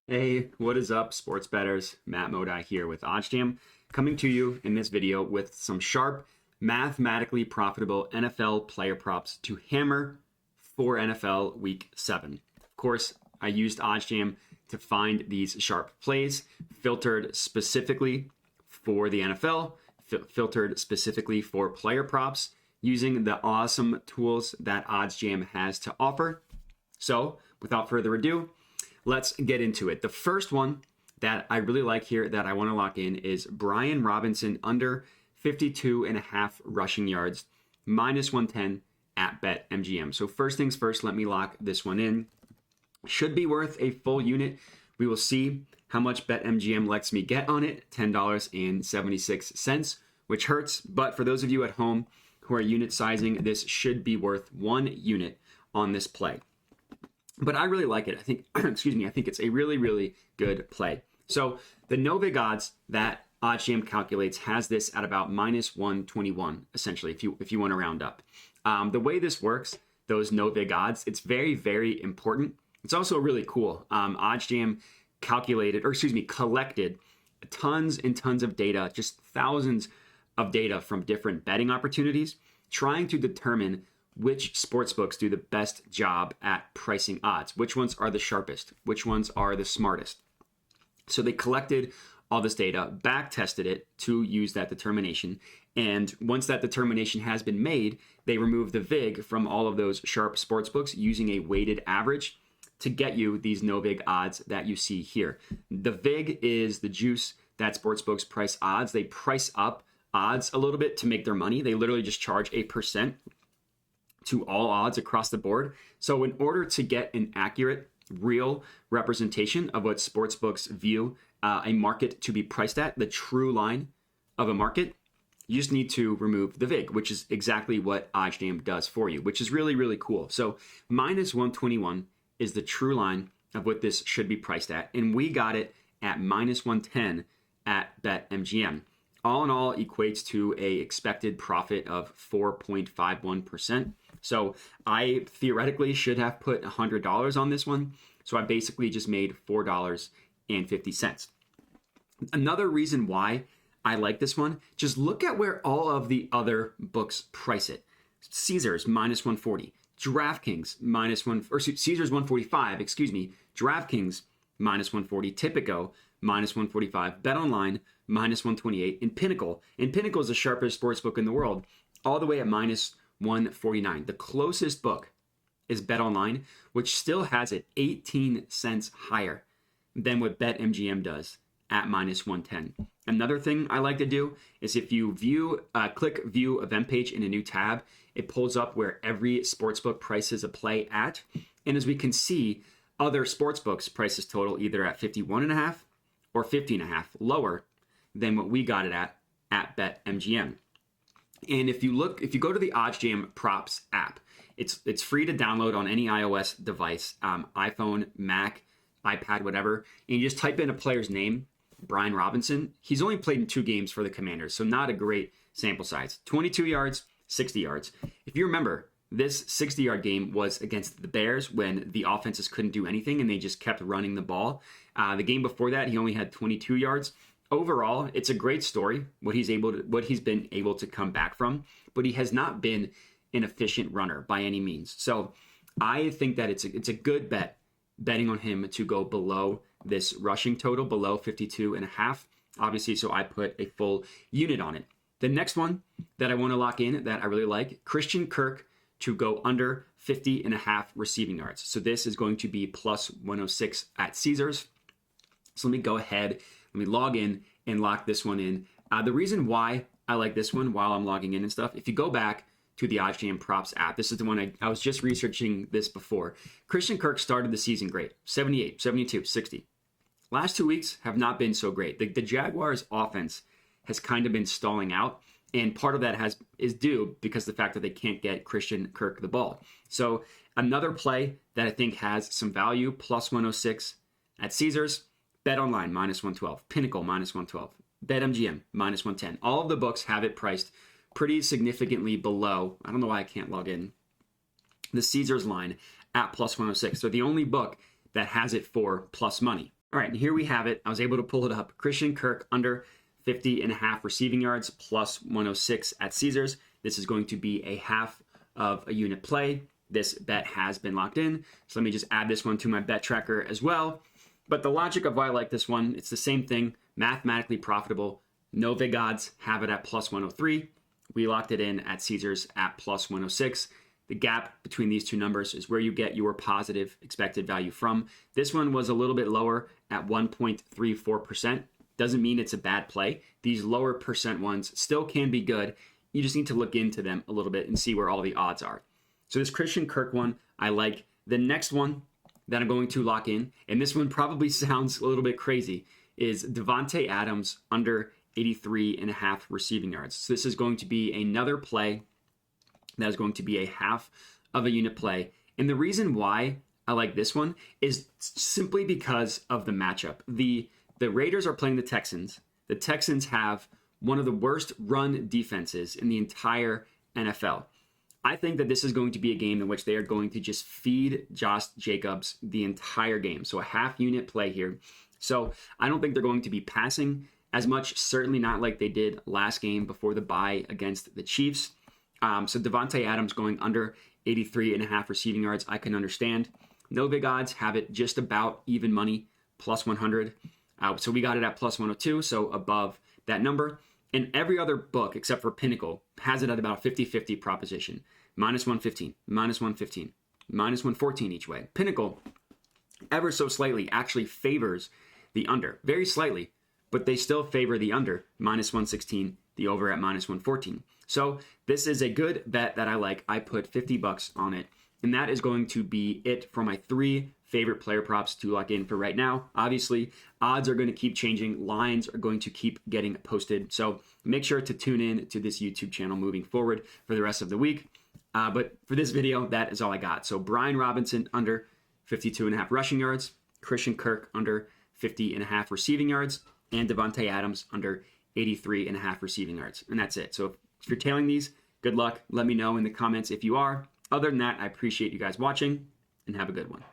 Hey, what is up, sports bettors? Matt Modi here with OddsJam, coming to you in this video with some sharp, mathematically profitable NFL player props to hammer for NFL Week 7. Of course, I used OddsJam to find these sharp plays, filtered specifically for the NFL, filtered specifically for player props, using the awesome tools that OddsJam has to offer. So, without further ado, let's get into it. The first one that I really like here that I want to lock in is Brian Robinson under 52.5 rushing yards, minus 110 at BetMGM. So first things first, let me lock this one in. Should be worth a full unit. We will see how much BetMGM lets me get on it, $10.76, which hurts. But for those of you at home who are unit sizing, this should be worth 1 unit on this play. But I really like it. I think, I think it's a really, really good play. So the no-vig odds that OddsJam calculates has this at about minus 121, essentially, if you want to round up. The way this works, those no-vig odds, it's very, very important. It's also really cool. OddsJam collected tons and tons of data, just thousands of data from different betting opportunities, trying to determine which sportsbooks do the best job at pricing odds, which ones are the sharpest, which ones are the smartest. So they collected all this data, back tested it to use that determination. And once that determination has been made, they remove the VIG from all of those sharp sportsbooks using a weighted average to get you these no VIG odds that you see here. The VIG is the juice that sportsbooks price odds. They price up odds a little bit to make their money. They literally just charge a percent to all odds across the board. So in order to get an accurate, real representation of what sportsbooks view a market to be priced at, the true line of a market, you just need to remove the VIG, which is exactly what OddsJam does for you, which is really, really cool. So minus 121 is the true line of what this should be priced at. And we got it at minus 110 at BetMGM. All in all, equates to a expected profit of 4.51%. So I theoretically should have put $100 on this one. So I basically just made $4.50. Another reason why I like this one, just look at where all of the other books price it. Caesars minus 140, DraftKings Caesars 145, DraftKings minus 140, Tipico minus 145, BetOnline minus 128, and Pinnacle. And Pinnacle is the sharpest sportsbook in the world, all the way at minus 149. The closest book is BetOnline, which still has it 18 cents higher than what BetMGM does at minus 110. Another thing I like to do is if you click view event page in a new tab, it pulls up where every sportsbook prices a play at. And as we can see, other sportsbooks prices total either at 51.5 or 50.5, lower than what we got it at BetMGM. And if you go to the OddsJam Props app, it's free to download on any iOS device, iPhone, Mac, iPad, whatever. And you just type in a player's name, Brian Robinson. He's only played in 2 games for the Commanders, so not a great sample size. 22 yards, 60 yards. If you remember, this 60-yard game was against the Bears when the offenses couldn't do anything and they just kept running the ball. The game before that, he only had 22 yards. Overall, it's a great story, what he's been able to come back from, but he has not been an efficient runner by any means. So I think that it's a good bet, betting on him to go below this rushing total, below 52.5, obviously, so I put a full unit on it. The next one that I want to lock in that I really like, Christian Kirk to go under 50.5 receiving yards. So this is going to be plus 106 at Caesars. So let me go ahead, let me log in and lock this one in. The reason why I like this one while I'm logging in and stuff, if you go back to the OddsJam Props app, this is the one I was just researching this before. Christian Kirk started the season great, 78, 72, 60. Last 2 weeks have not been so great. The Jaguars offense has kind of been stalling out, and part of that is due because of the fact that they can't get Christian Kirk the ball. So another play that I think has some value, plus 106 at Caesars, BetOnline minus 112, Pinnacle minus 112, BetMGM minus 110. All of the books have it priced pretty significantly below. I don't know why I can't log in. The Caesars line at plus 106. So the only book that has it for plus money. All right, and here we have it. I was able to pull it up. Christian Kirk under 50.5 receiving yards plus 106 at Caesars. This is going to be a half of a unit play. This bet has been locked in. So let me just add this one to my bet tracker as well. But the logic of why I like this one, it's the same thing, mathematically profitable. No vig odds, have it at plus 103. We locked it in at Caesars at plus 106. The gap between these two numbers is where you get your positive expected value from. This one was a little bit lower at 1.34%. Doesn't mean it's a bad play. These lower percent ones still can be good. You just need to look into them a little bit and see where all the odds are. So this Christian Kirk one, I like. The next one that I'm going to lock in, and this one probably sounds a little bit crazy, is Davante Adams under 83.5 receiving yards. So this is going to be another play that is going to be a half of a unit play. And the reason why I like this one is simply because of the matchup. The Raiders are playing the Texans. The Texans have one of the worst run defenses in the entire NFL. I think that this is going to be a game in which they are going to just feed Josh Jacobs the entire game. So a half unit play here. So I don't think they're going to be passing as much, certainly not like they did last game before the bye against the Chiefs. So Davante Adams going under 83.5 receiving yards, I can understand. No big odds, have it just about even money, plus 100. So we got it at plus 102, so above that number. And every other book, except for Pinnacle, has it at about a 50-50 proposition. Minus 115, minus 115, minus 114 each way. Pinnacle, ever so slightly, actually favors the under. Very slightly, but they still favor the under. Minus 116, the over at minus 114. So this is a good bet that I like. I put $50 on it. And that is going to be it for my 3 favorite player props to lock in for right now. Obviously, odds are going to keep changing. Lines are going to keep getting posted. So make sure to tune in to this YouTube channel moving forward for the rest of the week. But for this video, that is all I got. So Brian Robinson under 52.5 rushing yards, Christian Kirk under 50.5 receiving yards, and Davante Adams under 83.5 receiving yards. And that's it. So if you're tailing these, good luck. Let me know in the comments if you are. Other than that, I appreciate you guys watching, and have a good one.